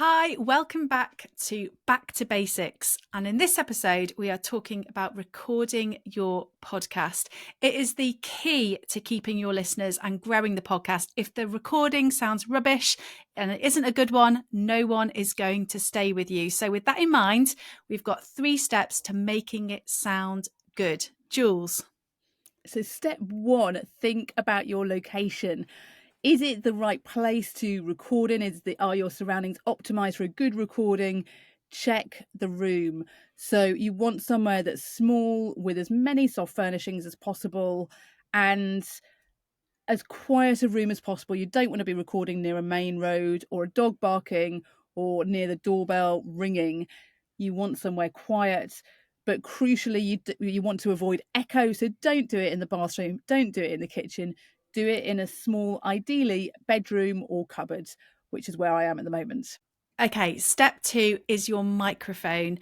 Hi, welcome back to Basics. And in this episode, we are talking about recording your podcast. It is the key to keeping your listeners and growing the podcast. If the recording sounds rubbish and it isn't a good one, no one is going to stay with you. So with that in mind, we've got 3 steps to making it sound good. Jules. So step one, think about your location. Is it the right place to record in? Are your surroundings optimized for a good recording? Check the room. So you want somewhere that's small with as many soft furnishings as possible and as quiet a room as possible. You don't want to be recording near a main road or a dog barking or near the doorbell ringing. You want somewhere quiet, but crucially, you want to avoid echo. So don't do it in the bathroom. Don't do it in the kitchen. Do it in a small, ideally bedroom or cupboard, which is where I am at the moment. Okay, step 2 is your microphone.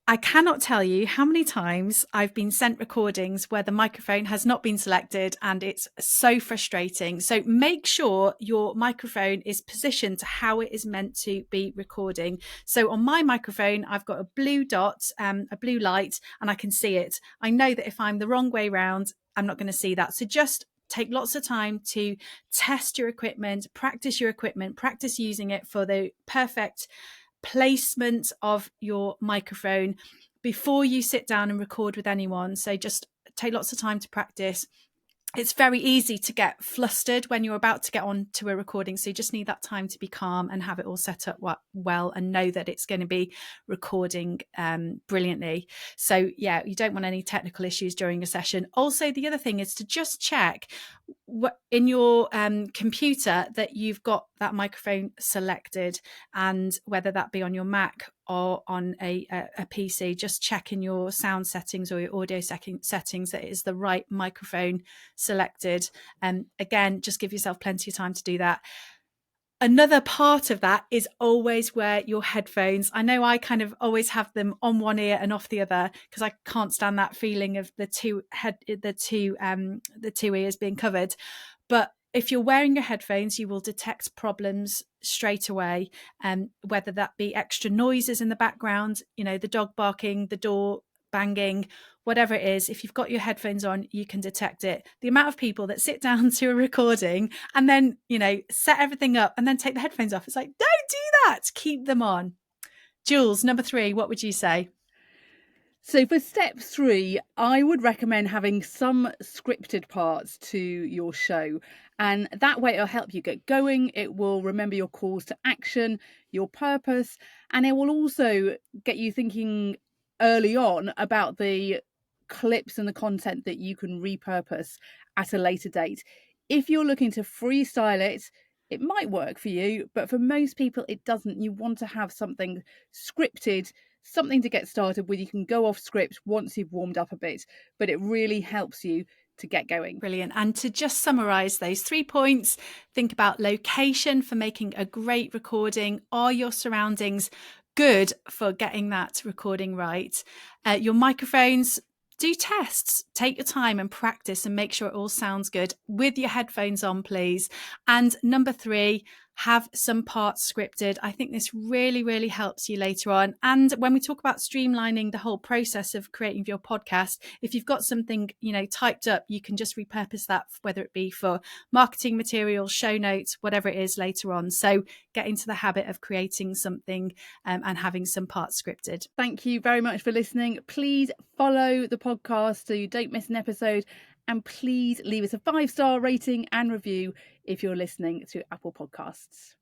I cannot tell you how many times I've been sent recordings where the microphone has not been selected and it's so frustrating. So make sure your microphone is positioned to how it is meant to be recording. So on my microphone, I've got a blue dot, a blue light, and I can see it. I know that if I'm the wrong way round, I'm not going to see that. So just take lots of time to test your equipment, practice using it for the perfect placement of your microphone before you sit down and record with anyone. So just take lots of time to practice. It's very easy to get flustered when you're about to get on to a recording. So you just need that time to be calm and have it all set up well and know that it's going to be recording brilliantly. So yeah, you don't want any technical issues during a session. Also, the other thing is to just check in your computer that you've got that microphone selected, and whether that be on your Mac or on a PC, just check in your sound settings or your audio settings that it is the right microphone selected. And again, just give yourself plenty of time to do that. Another part of that is always wear your headphones. I know I kind of always have them on one ear and off the other because I can't stand that feeling of the two ears being covered. But if you're wearing your headphones, you will detect problems straight away, whether that be extra noises in the background, the dog barking, the door banging, whatever it is. If you've got your headphones on, you can detect it. The amount of people that sit down to a recording and then, set everything up and then take the headphones off. It's like, don't do that. Keep them on. Jules, number 3, what would you say? So for step 3, I would recommend having some scripted parts to your show. And that way it'll help you get going. It will remember your calls to action, your purpose, and it will also get you thinking early on about the clips and the content that you can repurpose at a later date. If you're looking to freestyle it, it might work for you, but for most people it doesn't. You want to have something scripted, something to get started with. You can go off script once you've warmed up a bit, but it really helps you to get going. Brilliant. And to just summarize those 3 points, think about location for making a great recording. Are your surroundings good for getting that recording right? Your microphones, do tests, take your time and practice and make sure it all sounds good with your headphones on, please. And number 3, have some parts scripted. I think this really, really helps you later on. And when we talk about streamlining the whole process of creating your podcast, if you've got something, typed up, you can just repurpose that, whether it be for marketing materials, show notes, whatever it is later on. So get into the habit of creating something and having some parts scripted. Thank you very much for listening. Please follow the podcast so you don't miss an episode. And please leave us a 5-star rating and review if you're listening through Apple Podcasts.